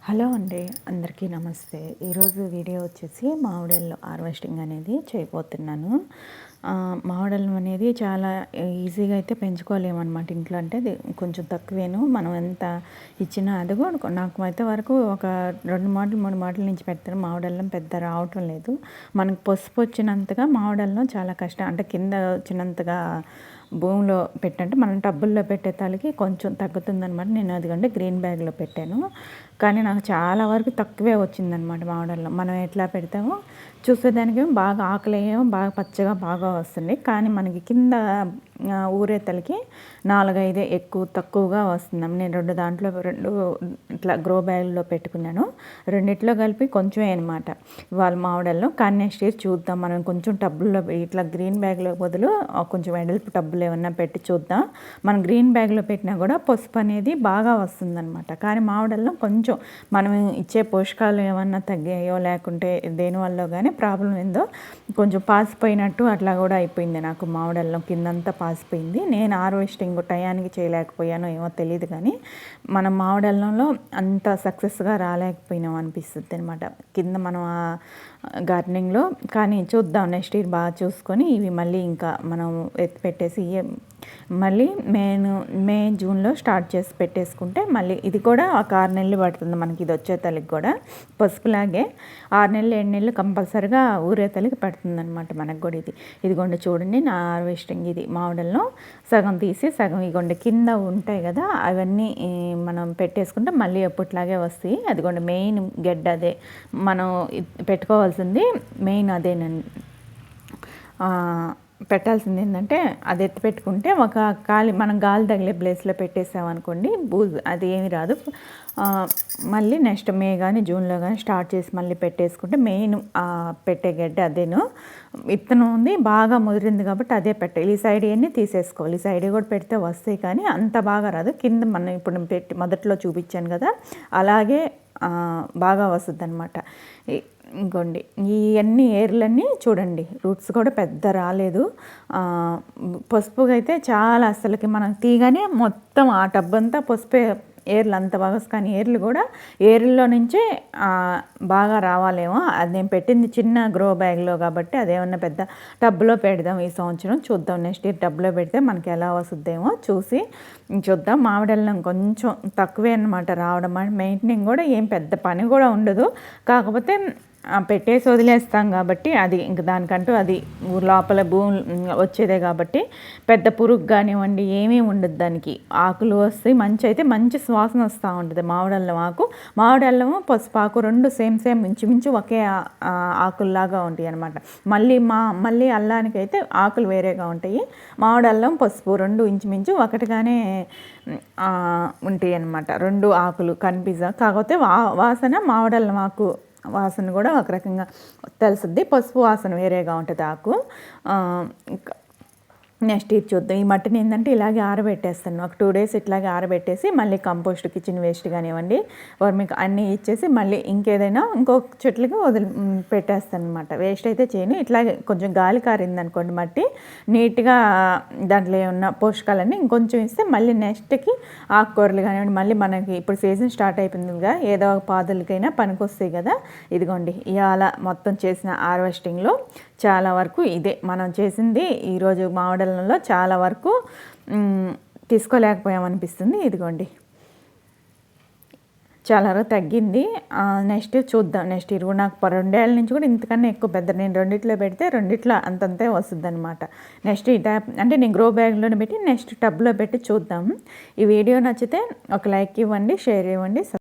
Hello అండి, అందరికీ నమస్తే. ఈరోజు వీడియో వచ్చేసి మామిడిలో హార్వెస్టింగ్ అనేది చేయబోతున్నాను. మామిడిలు అనేది చాలా ఈజీగా అయితే పెంచుకోలేమన్నమాట ఇంట్లో. అంటే అది కొంచెం తక్కువేను. మనం ఎంత ఇచ్చినా అది కూడా నాకు అయితే వరకు ఒక 2 మాటలు 3 మాటల నుంచి పెడతాను. మామిడల్లం పెద్ద రావటం లేదు. మనకు పసుపు వచ్చినంతగా మామిడల్లం చాలా కష్టం. అంటే కింద వచ్చినంతగా భూమిలో పెట్టంటే మనం టబ్బుల్లో పెట్టే తాలికి కొంచెం తగ్గుతుందనమాట. నేను అదిగంటే గ్రీన్ బ్యాగ్లో పెట్టాను. కానీ నాకు చాలా వరకు తక్కువే వచ్చిందనమాట మామిడల్లో. మనం ఎట్లా పెడతామో చూసేదానికేమో బాగా ఆకులేమో బాగా పచ్చగా బాగా వస్తుంది. కానీ మనకి కింద ఊరేతలకి 4-5 ఎక్కువ తక్కువగా వస్తుంది. నేను 2 దాంట్లో 2 ఇట్లా గ్రో బ్యాగ్లో పెట్టుకున్నాను. రెండిట్లో కలిపి కొంచెమే అనమాట వాళ్ళ మామిడల్లో. కానీ నెక్స్ట్ ఇయర్ చూద్దాం. మనం కొంచెం టబ్బుల్లో ఇట్లా గ్రీన్ బ్యాగ్లో బదులు కొంచెం వెడల్పు టబ్బులు ఏమన్నా పెట్టి చూద్దాం. మనం గ్రీన్ బ్యాగ్లో పెట్టినా కూడా పసుపు అనేది బాగా వస్తుందన్నమాట. కానీ మామిడల్లో కొంచెం మనం ఇచ్చే పోషకాలు ఏమన్నా తగ్గాయో లేకుంటే దేనివల్ల కానీ ప్రాబ్లం ఏందో కొంచెం పాసిపోయినట్టు అట్లా కూడా అయిపోయింది. నాకు మామిడల్లో కిందంతా పాసిపోయింది. నేను హార్వెస్టింగ్ టయానికి చేయలేకపోయానో ఏమో తెలియదు. కానీ మనం మామిడల్లంలో అంత సక్సెస్గా రాలేకపోయినాం అనిపిస్తుంది అనమాట కింద మనం గార్డెనింగ్లో. కానీ చూద్దాం, నెక్స్ట్ ఇయర్ బాగా చూసుకొని ఇవి మళ్ళీ ఇంకా మనం ఎత్తి పెట్టేసి మళ్ళీ మే జూన్లో స్టార్ట్ చేసి పెట్టేసుకుంటే మళ్ళీ ఇది కూడా ఒక 6 నెలలు పడుతుంది మనకి. ఇది వచ్చే తల్లికి కూడా పసుపులాగే 6 నెలలు 7 నెలలు కంపల్సరిగా ఊరే తల్లికి పడుతుంది అనమాట మనకు కూడా. ఇదిగోండి చూడండి నా హార్వెస్టింగ్. ఇది మామిడల్లో సగం తీసి సగం ఇగోండి కింద ఉంటాయి కదా, అవన్నీ మనం పెట్టేసుకుంటే మళ్ళీ ఎప్పట్లాగే వస్తాయి. అదిగోండి మెయిన్ గెడ్డ అదే మనం పెట్టుకోవాల్సింది, మెయిన్ అదేనండి. పెట్టాల్సింది ఏంటంటే అది ఎత్తి పెట్టుకుంటే ఒక మనం గాలి తగిలే ప్లేస్లో పెట్టేసామనుకోండి బూజు అది ఏమి రాదు. మళ్ళీ నెక్స్ట్ మే కానీ జూన్లో కానీ స్టార్ట్ చేసి మళ్ళీ పెట్టేసుకుంటే మెయిన్ పెట్టే గడ్డ అదేను. విత్తనం ఉంది బాగా ముదిరింది కాబట్టి అదే పెట్టాలి. ఈ సైడ్ అన్నీ తీసేసుకోవాలి. ఈ సైడ్ కూడా పెడితే వస్తాయి కానీ అంత బాగా రాదు. కింద మనం ఇప్పుడు పెట్టి మొదట్లో చూపించాను కదా అలాగే బాగా వస్తుంది అనమాట. ఇంకోండి ఇవన్నీ ఏర్లన్నీ చూడండి, రూట్స్ కూడా పెద్ద రాలేదు. పసుపుగా అయితే చాలా అసలుకి మనం తీగానే మొత్తం ఆ టబ్బంతా పసుపే ఏర్లు అంత బాగా. కానీ ఏర్లు కూడా ఏర్లలో నుంచే బాగా రావాలేమో. అది నేను పెట్టింది చిన్న గ్రో బ్యాగ్లో కాబట్టి అదేమన్నా పెద్ద టబ్లో పెడదాం ఈ సంవత్సరం. చూద్దాం నెక్స్ట్ ఇయర్ టబ్లో పెడితే మనకి ఎలా వస్తుందేమో చూసి చూద్దాం. మామిడల్లం కొంచెం తక్కువే అనమాట రావడం. మెయింటెనింగ్ కూడా ఏం పెద్ద పని కూడా ఉండదు. కాకపోతే పెట్టేసి వదిలేస్తాం కాబట్టి అది ఇంక దానికంటూ అది లోపల భూమి వచ్చేదే కాబట్టి పెద్ద పురుగు కానివ్వండి ఏమీ ఉండదు దానికి. ఆకులు వస్తాయి మంచి, అయితే మంచి సువాసన వస్తూ ఉంటుంది మామిడల్లం ఆకు. మామిడల్లము పసుపాకు రెండు సేమ్ ఇంచుమించు ఒకే ఆకుల్లాగా ఉంటాయి అనమాట. మళ్ళీ అల్లానికైతే ఆకులు వేరేగా ఉంటాయి. మామిడల్లం పసుపు రెండు ఇంచుమించు ఒకటిగానే ఉంటాయి అన్నమాట. 2 ఆకులు కనిపిస్తా. కాకపోతే వాసన మామిడల్లం ఆకు వాసన కూడా ఒక రకంగా తెలుస్తుంది. పసుపు వాసన వేరేగా ఉంటుంది ఆకు. నెక్స్ట్ ఇది చూద్దాం. ఈ మట్టిని ఏంటంటే ఇలాగే ఆరబెట్టేస్తాను. ఒక 2 days ఇట్లాగే ఆరబెట్టేసి మళ్ళీ కంపోస్ట్ కిచెన్ వేస్ట్ కానివ్వండి వర్మిక్ అన్నీ ఇచ్చేసి మళ్ళీ ఇంకేదైనా ఇంకొక చెట్లకి పెట్టేస్తాను అనమాట. వేస్ట్ అయితే చేయను. ఇట్లాగే కొంచెం గాలి కారింది అనుకోండి మట్టి నీట్గా దాంట్లో ఏమన్నా పోషకాలన్నీ ఇంకొంచెం ఇస్తే మళ్ళీ నెక్స్ట్కి ఆకుకూరలు కానివ్వండి మళ్ళీ మనకి ఇప్పుడు సీజన్ స్టార్ట్ అయిపోయింది కదా, ఏదో ఒక పాదులకైనా పనికొస్తాయి కదా. ఇదిగోండి ఇవాళ మొత్తం చేసిన హార్వెస్టింగ్లో చాలా వరకు ఇదే మనం చేసింది. ఈరోజు మామిడల్లో చాలా వరకు తీసుకోలేకపోయామనిపిస్తుంది. ఇదిగోండి చాలా వరకు తగ్గింది. నెక్స్ట్ చూద్దాం. నెక్స్ట్ ఇరుగు నాకు 2 ఏళ్ళ నుంచి కూడా ఇంతకన్నా ఎక్కువ పెద్ద నేను రెండిట్లో పెడితే రెండిట్లో అంతంతే వస్తుంది అనమాట. నెక్స్ట్ ఈ ట్యాప్ అంటే నేను గ్రో బ్యాగ్లోనే పెట్టి నెక్స్ట్ టబ్లో పెట్టి చూద్దాం. ఈ వీడియో నచ్చితే ఒక లైక్ ఇవ్వండి, షేర్ ఇవ్వండి.